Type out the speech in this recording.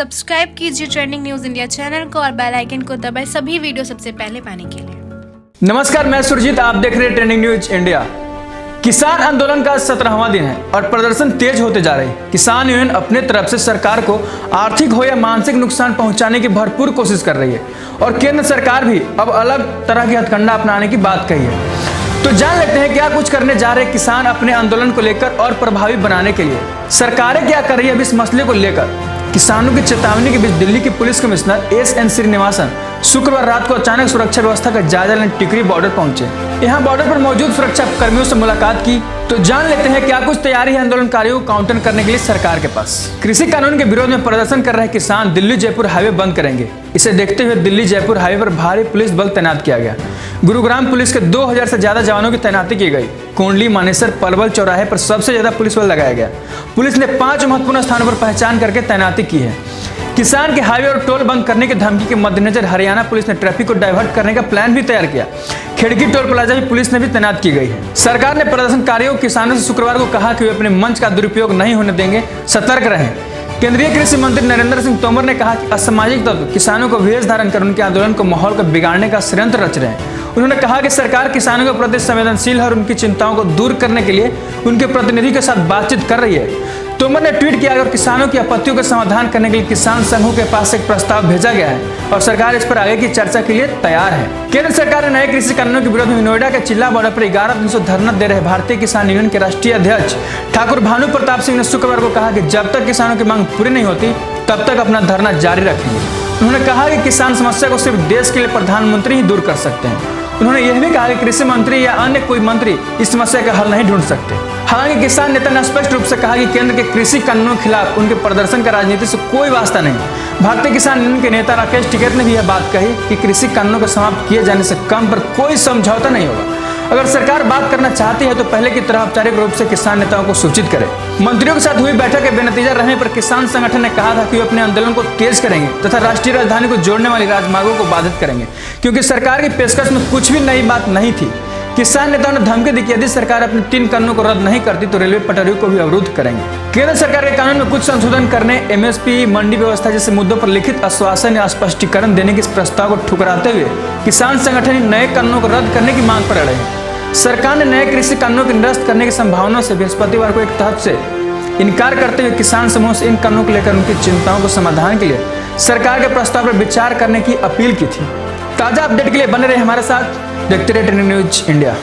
Subscribe कीजिए trending news India channel को और बेल आइकन को दबाएं सभी वीडियो सबसे पहले पाने के लिए। नमस्कार, मैं सुरजीत, आप देख रहे हैं ट्रेंडिंग न्यूज इंडिया। किसान आंदोलन का 17वां दिन है और प्रदर्शन तेज होते जा रहे हैं। किसान यूनियन अपने तरफ से सरकार को आर्थिक हो या मानसिक नुकसान पहुंचाने की भरपूर कोशिश कर रही है और केंद्र सरकार भी अब अलग तरह की हथकंडा अपनाने की बात कही है। तो जान लेते हैं क्या कुछ करने जा रहे किसान अपने आंदोलन को लेकर और प्रभावी बनाने के लिए। सरकारें क्या कर रही है अब इस मसले को लेकर। किसानों की चेतावनी के बीच दिल्ली की पुलिस कमिश्नर एस.एन. श्रीनिवासन शुक्रवार रात को अचानक सुरक्षा व्यवस्था का जायजा लेने टिकरी बॉर्डर पहुंचे। यहां बॉर्डर पर मौजूद सुरक्षा कर्मियों से मुलाकात की। तो जान लेते हैं क्या कुछ तैयारी है आंदोलनकारियों को काउंटर करने के लिए सरकार के पास। कृषि कानून के विरोध में प्रदर्शन कर रहे किसान दिल्ली जयपुर हाईवे बंद करेंगे। इसे देखते हुए दिल्ली जयपुर हाईवे पर भारी पुलिस बल तैनात किया गया। गुरुग्राम पुलिस के 2000 से ज्यादा जवानों की तैनाती की गई। कोंडली, मानेसर, पलवल चौराहे पर सबसे ज्यादा पुलिस बल लगाया गया। पुलिस ने 5 महत्वपूर्ण स्थानों पर पहचान करके तैनाती की है। किसान के हाईवे और टोल बंद करने की धमकी के मद्देनजर हरियाणा पुलिस ने ट्रैफिक को डाइवर्ट करने का प्लान भी तैयार किया। खिड़की टोल प्लाजा भी पुलिस ने भी तैनात की गई है। सरकार ने प्रदर्शनकारियों किसानों से शुक्रवार को कहा कि वे अपने मंच का दुरुपयोग नहीं होने देंगे, सतर्क रहें। केंद्रीय कृषि मंत्री नरेंद्र सिंह तोमर ने कहा कि असामाजिक तत्व किसानों को वेश धारण कर उनके आंदोलन को माहौल को बिगाड़ने का षड्यंत्र रच रहे हैं। उन्होंने कहा कि सरकार किसानों के प्रति संवेदनशील है और उनकी चिंताओं को दूर करने के लिए उनके प्रतिनिधि के साथ बातचीत कर रही है। तोमर ने ट्वीट किया और किसानों की आपत्तियों का समाधान करने के लिए किसान संघों के पास एक प्रस्ताव भेजा गया है और सरकार इस पर आगे की चर्चा के लिए तैयार है। केंद्र सरकार ने नए कृषि कानूनों के विरोध में नोएडा के चिल्ला बॉर्डर पर 11 दिन से धरना दे रहे भारतीय किसान यूनियन के राष्ट्रीय अध्यक्ष ठाकुर भानु प्रताप सिंह ने शुक्रवार को कहा कि जब तक किसानों की मांग पूरी नहीं होती तब तक अपना धरना जारी रखेंगे। उन्होंने कहा कि किसान समस्या को सिर्फ देश के लिए प्रधानमंत्री ही दूर कर सकते हैं। उन्होंने यह भी कहा कि कृषि मंत्री या अन्य कोई मंत्री इस समस्या का हल नहीं ढूंढ सकते। हालांकि किसान नेता ने स्पष्ट रूप से कहा कि केंद्र के कृषि कानूनों के खिलाफ उनके प्रदर्शन का राजनीति से कोई वास्ता नहीं। भारतीय किसान यूनियन के नेता राकेश टिकैत ने भी यह बात कही कि कृषि कानूनों को समाप्त किए जाने से कम पर कोई समझौता नहीं होगा। अगर सरकार बात करना चाहती है तो पहले की तरह औपचारिक रूप से किसान नेताओं को सूचित करे। मंत्रियों के साथ हुई बैठक के बेनतीजा रहने पर किसान संगठन ने कहा था कि वे अपने आंदोलन को तेज करेंगे तथा राष्ट्रीय राजधानी को जोड़ने वाली राजमार्गों को बाधित करेंगे, क्योंकि सरकार की पेशकश में कुछ भी नई बात नहीं थी। किसान नेताओं ने धमकी दी कि यदि सरकार अपने 3 कानूनों को रद्द नहीं करती तो रेलवे पटरियों को भी अवरुद्ध करेंगे। केंद्र सरकार के कानून में कुछ संशोधन करने, एमएसपी, मंडी व्यवस्था जैसे मुद्दों पर लिखित आश्वासन या स्पष्टीकरण देने के इस प्रस्ताव को ठुकराते हुए किसान संगठन नए कानूनों को रद्द करने की मांग पर अड़े हैं। सरकार ने नए कृषि कानूनों को निरस्त करने की संभावना से बृहस्पतिवार को एक तहत से इनकार करते हुए किसान समूह से इन कानूनों को लेकर उनकी चिंताओं को समाधान के लिए सरकार के प्रस्ताव पर विचार करने की अपील की थी। ताजा अपडेट के लिए बने रहे हमारे साथ, देखते रहे ट्रेंडिंग न्यूज इंडिया।